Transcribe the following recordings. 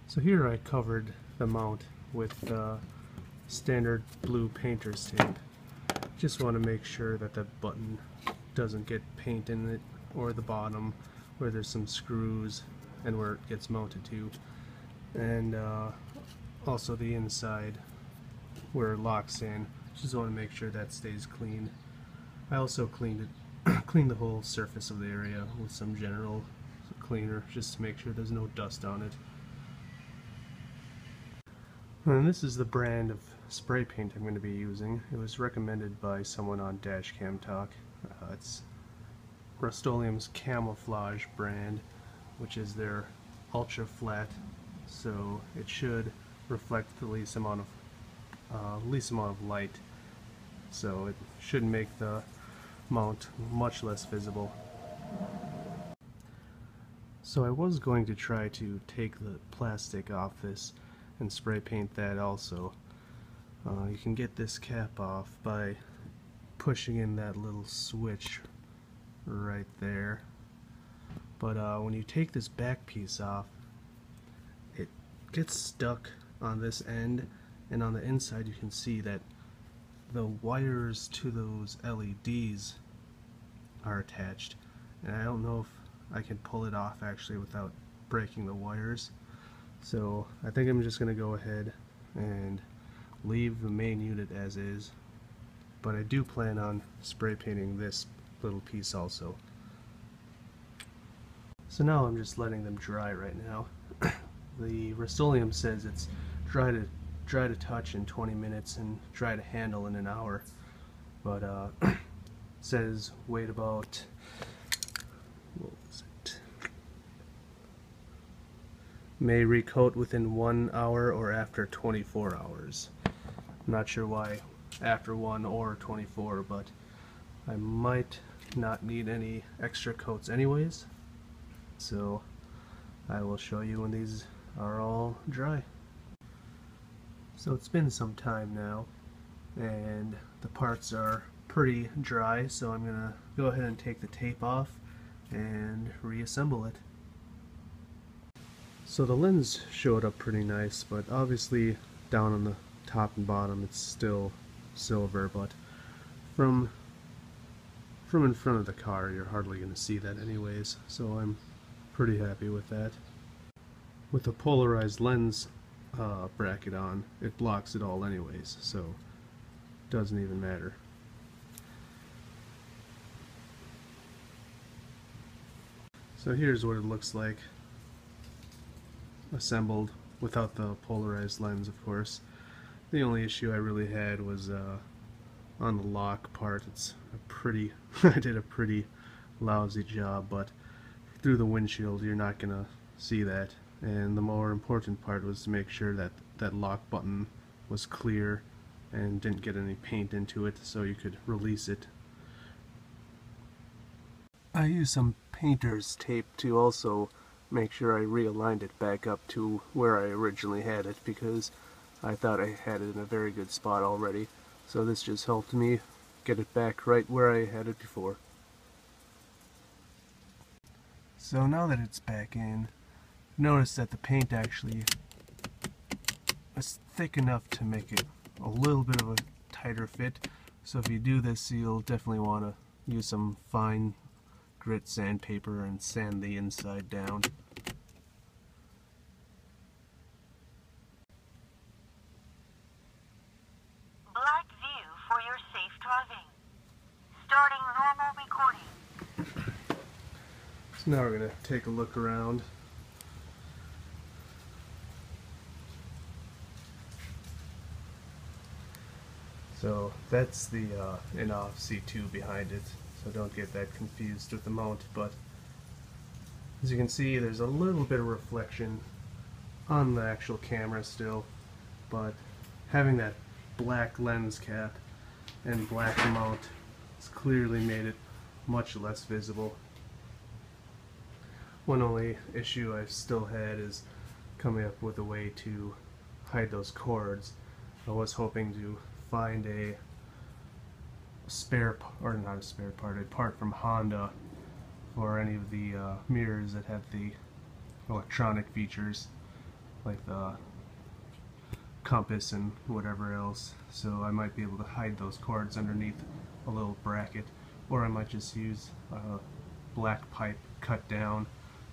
So here I covered the mount with standard blue painter's tape. Just want to make sure that the button doesn't get paint in it, or the bottom where there's some screws and where it gets mounted to, and also the inside where it locks in. Just want to make sure that stays clean. I also cleaned the whole surface of the area with some general cleaner just to make sure there's no dust on it. And this is the brand of spray paint I'm going to be using. It was recommended by someone on Dashcam Talk. It's Rust-Oleum's Camouflage brand, which is their ultra flat, so it should reflect the least amount of light, so it should make the mount much less visible. So I was going to try to take the plastic off this and spray paint that also. You can get this cap off by pushing in that little switch right there, but when you take this back piece off, it gets stuck on this end, and on the inside you can see that the wires to those LEDs are attached, and I don't know if I can pull it off actually without breaking the wires. So I think I'm just going to go ahead and leave the main unit as is, but I do plan on spray painting this little piece also. So now I'm just letting them dry right now. The Rust-Oleum says it's dry to touch in 20 minutes and dry to handle in an hour, but it says wait about, what was it? May recoat within 1 hour or after 24 hours. I'm not sure why after 1 or 24, but I might not need any extra coats anyways, so I will show you when these are all dry. So it's been some time now and the parts are pretty dry, so I'm gonna go ahead and take the tape off and reassemble it. So the lens showed up pretty nice, but obviously down on the top and bottom it's still silver, but from in front of the car you're hardly going to see that anyways, so I'm pretty happy with that. With the polarized lens bracket on, it blocks it all anyways, so it doesn't even matter. So here's what it looks like assembled without the polarized lens, of course. The only issue I really had was on the lock part. It's a pretty I did a pretty lousy job, but through the windshield you're not gonna see that, and the more important part was to make sure that that lock button was clear and didn't get any paint into it so you could release it. I used some painter's tape to also make sure I realigned it back up to where I originally had it, because I thought I had it in a very good spot already, so this just helped me get it back right where I had it before. So now that it's back in, notice that the paint actually is thick enough to make it a little bit of a tighter fit, so if you do this you'll definitely want to use some fine grit sandpaper and sand the inside down. Blackvue for your safe driving. Starting normal recording. So now we're going to take a look around. So that's the in-off C2 behind it, so don't get that confused with the mount, but as you can see there's a little bit of reflection on the actual camera still, but having that black lens cap and black mount has clearly made it much less visible. One only issue I've still had is coming up with a way to hide those cords. I was hoping to find a part from Honda for any of the mirrors that have the electronic features, like the compass and whatever else, so I might be able to hide those cords underneath a little bracket, or I might just use black pipe cut down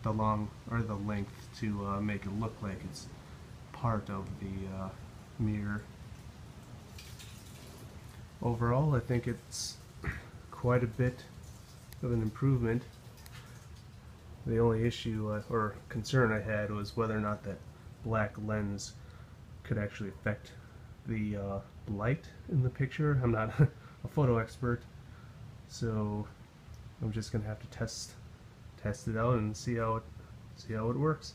the length to make it look like it's part of the mirror. Overall, I think it's quite a bit of an improvement. The only issue or concern I had was whether or not that black lens could actually affect the light in the picture. I'm not a photo expert, so I'm just gonna have to test it out and see how it works.